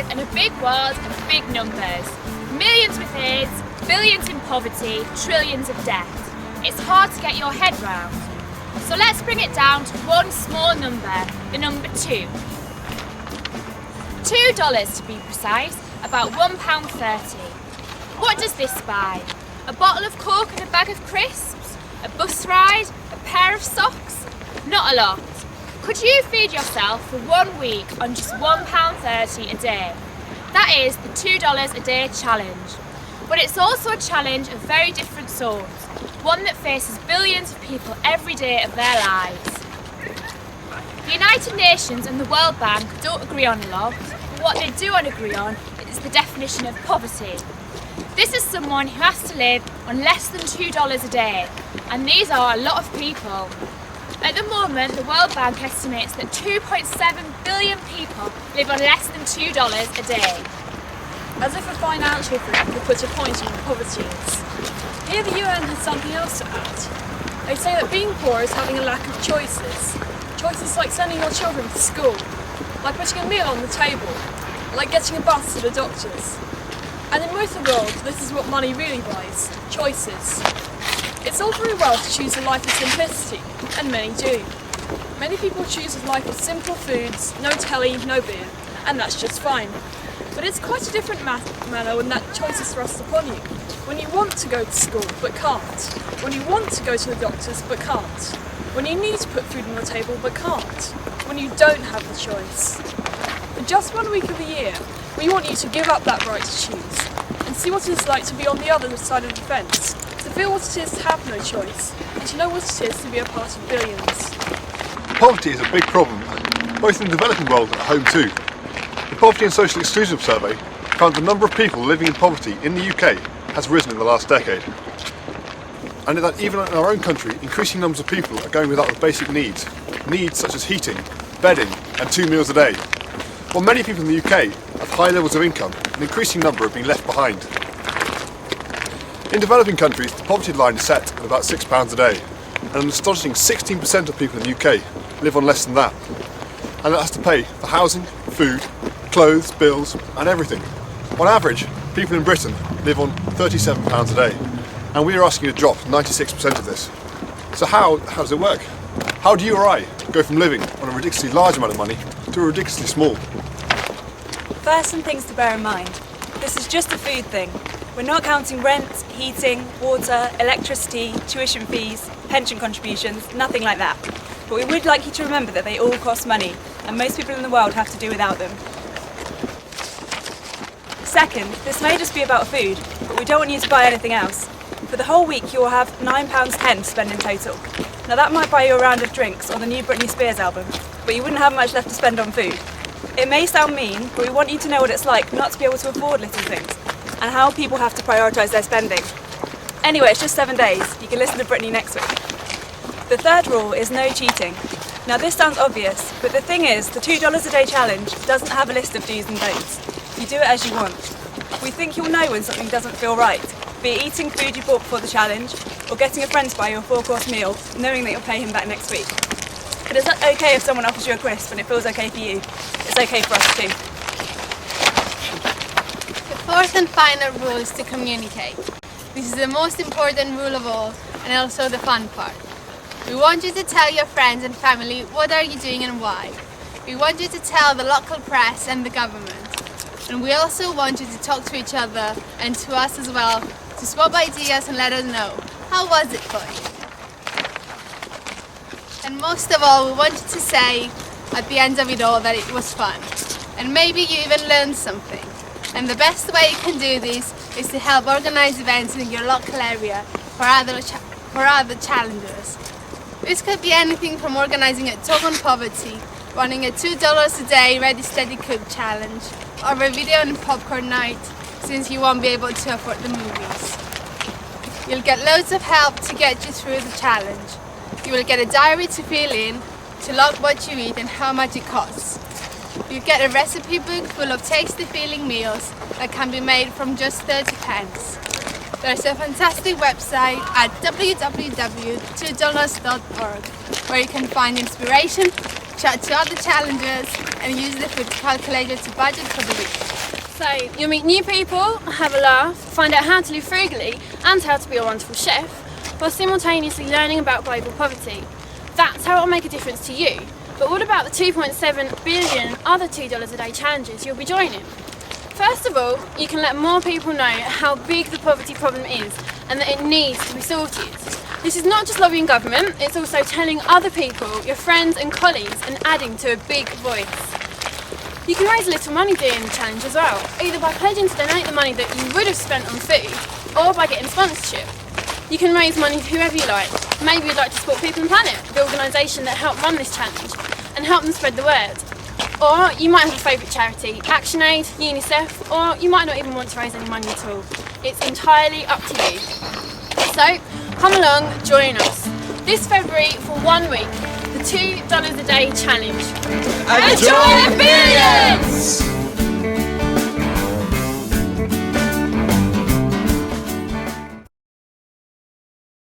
live in a big world of big numbers. Millions with AIDS, billions in poverty, trillions of debt. It's hard to get your head round. So let's bring it down to one small number, the number 2. $2 to be precise, about £1.30. What does this buy? A bottle of Coke and a bag of crisps? A bus ride? A pair of socks? Not a lot. Could you feed yourself for 1 week on just £1.30 a day? That is the $2 a day challenge. But it's also a challenge of very different sorts, one that faces billions of people every day of their lives. The United Nations and the World Bank don't agree on a lot, but what they do agree on is the definition of poverty. This is someone who has to live on less than $2 a day, and these are a lot of people. At the moment, the World Bank estimates that 2.7 billion people live on less than $2 a day. As if a financial thing could put a point on what poverty is. Here the UN has something else to add. They say that being poor is having a lack of choices. Choices like sending your children to school, like putting a meal on the table, like getting a bus to the doctors. And in most of the world, this is what money really buys, choices. It's all very well to choose a life of simplicity, and many do. Many people choose a life of simple foods, no telly, no beer, and that's just fine. But it's quite a different manner when that choice is thrust upon you. When you want to go to school, but can't. When you want to go to the doctors, but can't. When you need to put food on the table, but can't. When you don't have the choice. For just 1 week of the year, we want you to give up that right to choose, and see what it is like to be on the other side of the fence, to feel what it is to have no choice, and to know what it is to be a part of billions. Poverty is a big problem, both in the developing world and at home too. The Poverty and Social Exclusion Survey found the number of people living in poverty in the UK has risen in the last decade. And that even in our own country, increasing numbers of people are going without the basic needs such as heating, bedding and 2 meals a day. While many people in the UK have high levels of income, an increasing number are being left behind. In developing countries, the poverty line is set at about £6 a day, and an astonishing 16% of people in the UK live on less than that. And that has to pay for housing, food, clothes, bills and everything. On average, people in Britain live on £37 a day, and we are asking you to drop 96% of this. So how does it work? How do you or I go from living on a ridiculously large amount of money to a ridiculously small? First, some things to bear in mind. This is just a food thing. We're not counting rent, heating, water, electricity, tuition fees, pension contributions, nothing like that. But we would like you to remember that they all cost money, and most people in the world have to do without them. Second, this may just be about food, but we don't want you to buy anything else. For the whole week you will have £9.10 to spend in total. Now that might buy you a round of drinks or the new Britney Spears album, but you wouldn't have much left to spend on food. It may sound mean, but we want you to know what it's like not to be able to afford little things, and how people have to prioritise their spending. Anyway, it's just 7 days. You can listen to Britney next week. The third rule is no cheating. Now this sounds obvious, but the thing is, the $2 a day challenge doesn't have a list of do's and don'ts. You do it as you want. We think you'll know when something doesn't feel right, be it eating food you bought before the challenge, or getting a friend to buy you a 4-course meal, knowing that you'll pay him back next week. But it's okay if someone offers you a crisp and it feels okay for you. It's okay for us too. The fourth and final rule is to communicate. This is the most important rule of all, and also the fun part. We want you to tell your friends and family what are you doing and why. We want you to tell the local press and the government. And we also want you to talk to each other and to us as well, to swap ideas and let us know, how was it for you? And most of all, we want you to say at the end of it all that it was fun. And maybe you even learned something. And the best way you can do this is to help organise events in your local area for other challengers. This could be anything from organising a talk on poverty, running a $2 a day Ready Steady Cook challenge, or a video and popcorn night, since you won't be able to afford the movies. You'll get loads of help to get you through the challenge. You will get a diary to fill in, to log what you eat and how much it costs. You'll get a recipe book full of tasty feeling meals that can be made from just 30 pence. There's a fantastic website at www.2dollars.org where you can find inspiration, chat to other challengers, and use the food calculator to budget for the week. So you'll meet new people, have a laugh, find out how to live frugally and how to be a wonderful chef, while simultaneously learning about global poverty. That's how it will make a difference to you. But what about the 2.7 billion other $2 a day challenges you'll be joining? First of all, you can let more people know how big the poverty problem is and that it needs to be sorted. This is not just lobbying government, it's also telling other people, your friends and colleagues, and adding to a big voice. You can raise a little money doing the challenge as well, either by pledging to donate the money that you would have spent on food, or by getting sponsorship. You can raise money for whoever you like. Maybe you'd like to support People and Planet, the organisation that helped run this challenge, and help them spread the word. Or you might have a favourite charity, ActionAid, UNICEF, or you might not even want to raise any money at all. It's entirely up to you. So, come along, join us. This February for 1 week, the $2 a day challenge. And join the billions!